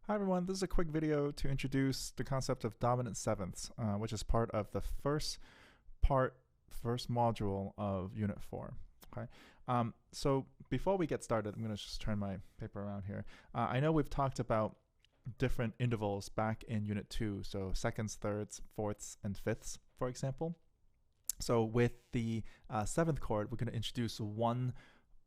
Hi everyone, this is a quick video to introduce the concept of dominant sevenths, which is part of the first module of Unit 4. Okay, so before we get started, I'm going to just turn my paper around here. I know we've talked about different intervals back in Unit 2, so seconds, thirds, fourths, and fifths, for example. So with the seventh chord, we're going to introduce one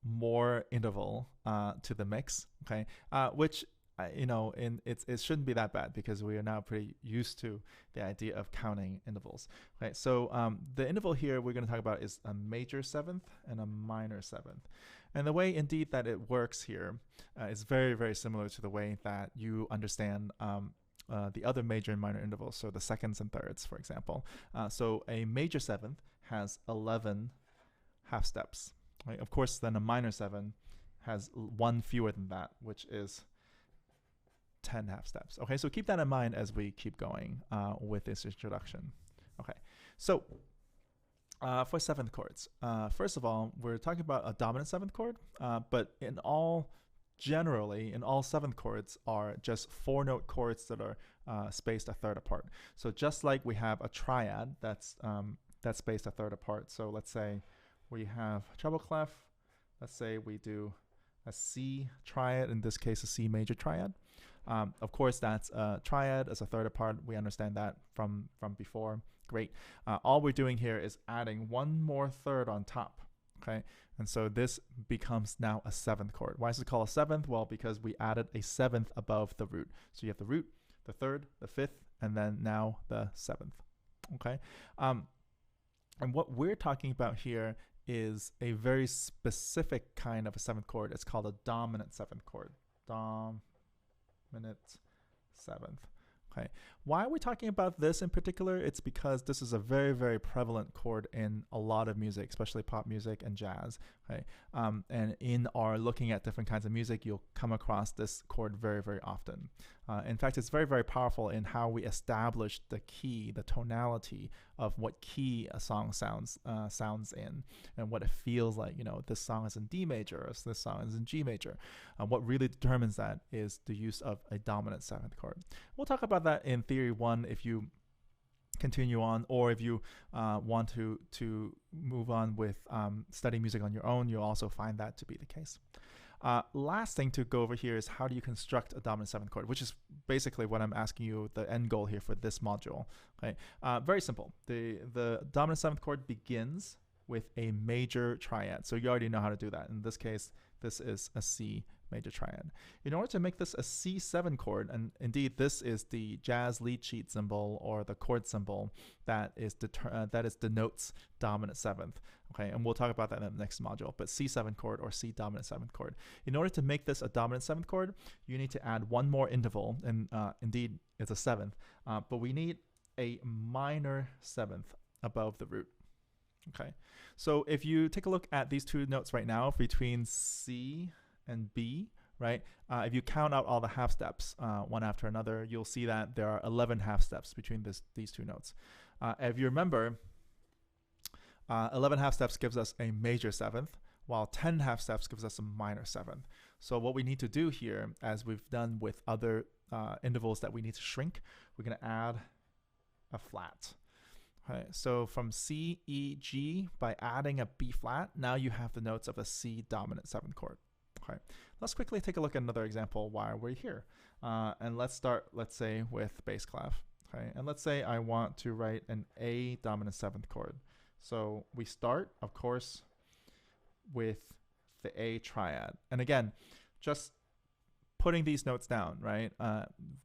more interval to the mix, okay, which it shouldn't be that bad because we are now pretty used to the idea of counting intervals. Okay, so the interval here we're going to talk about is a major seventh and a minor seventh. And the way indeed that it works here is very, very similar to the way that you understand the other major and minor intervals, so the seconds and thirds, for example. So a major seventh has 11 half steps. Right? Of course, then a minor seven has one fewer than that, which is 10 half steps. Okay, so keep that in mind as we keep going with this introduction. Okay, so for seventh chords, first of all, we're talking about a dominant seventh chord, but generally in all seventh chords are just 4-note chords that are spaced a third apart. So just like we have a triad that's spaced a third apart. So let's say we have treble clef. Let's say we do a C triad, in this case a C major triad. Of course, that's a triad as a third apart. We understand that from before. Great. All we're doing here is adding one more third on top. Okay, and so this becomes now a seventh chord. Why is it called a seventh? Well, because we added a seventh above the root. So you have the root, the third, the fifth, and then now the seventh. Okay, and what we're talking about here is a very specific kind of a seventh chord. It's called a dominant seventh chord. Dominant seventh. Okay. Why are we talking about this in particular? It's because this is a very, very prevalent chord in a lot of music, especially pop music and jazz. Okay. And in our looking at different kinds of music, you'll come across this chord very, very often. In fact, it's very, very powerful in how we establish the key, the tonality of what key a song sounds in, and what it feels like. You know, this song is in D major, or this song is in G major. What really determines that is the use of a dominant seventh chord. We'll talk about that in Theory 1 if you continue on, or if you want to move on with studying music on your own, you'll also find that to be the case. Last thing to go over here is how do you construct a dominant seventh chord, which is basically what I'm asking you, the end goal here for this module. Okay, very simple. The dominant seventh chord begins with a major triad, so you already know how to do that. In this case, this is a C major triad. In order to make this a C7 chord, and indeed this is the jazz lead sheet symbol or the chord symbol that denotes dominant seventh. Okay, and we'll talk about that in the next module. But C7 chord or C dominant seventh chord. In order to make this a dominant seventh chord, you need to add one more interval, and indeed it's a seventh. But we need a minor seventh above the root. Okay, so if you take a look at these two notes right now between C and B, right? If you count out all the half steps one after another, you'll see that there are 11 half steps between these two notes. If you remember, 11 half steps gives us a major seventh, while 10 half steps gives us a minor seventh. So what we need to do here, as we've done with other intervals that we need to shrink, we're going to add a flat. Okay, so from C, E, G, by adding a B flat, now you have the notes of a C dominant seventh chord. Okay, let's quickly take a look at another example while we're here. And let's start, let's say, with bass clef. Okay, and let's say I want to write an A dominant seventh chord. So we start, of course, with the A triad. And again, just putting these notes down, right?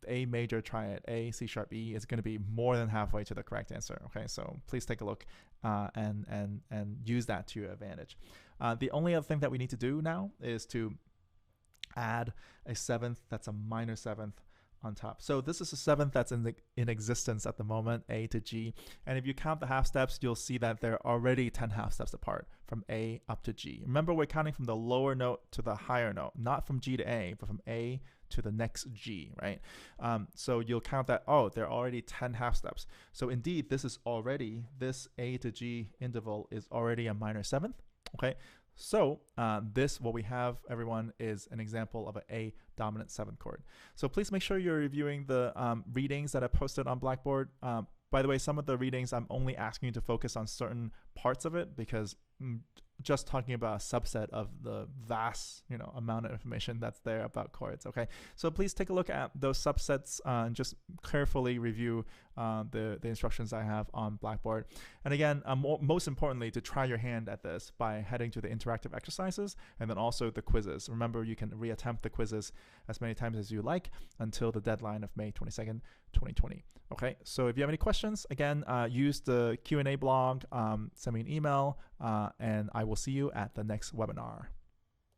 A major triad, A, C sharp, E is going to be more than halfway to the correct answer. Okay, so please take a look and use that to your advantage. The only other thing that we need to do now is to add a seventh that's a minor seventh on top. So this is a seventh that's in existence at the moment, A to G. And if you count the half steps, you'll see that they're already 10 half steps apart from A up to G. Remember, we're counting from the lower note to the higher note, not from G to A, but from A to the next G, right? So you'll count that, oh, there are already 10 half steps. So indeed, this A to G interval is already a minor seventh. Okay, So what we have, everyone, is an example of an A dominant 7th chord. So please make sure you're reviewing the readings that I posted on Blackboard. By the way, some of the readings, I'm only asking you to focus on certain parts of it because just talking about a subset of the vast, amount of information that's there about chords. Okay, so please take a look at those subsets and just carefully review the instructions I have on Blackboard. And again, most importantly, to try your hand at this by heading to the interactive exercises and then also the quizzes. Remember, you can reattempt the quizzes as many times as you like until the deadline of May 22nd, 2020. Okay, so if you have any questions, again, use the Q&A blog, send me an email, and I will see you at the next webinar.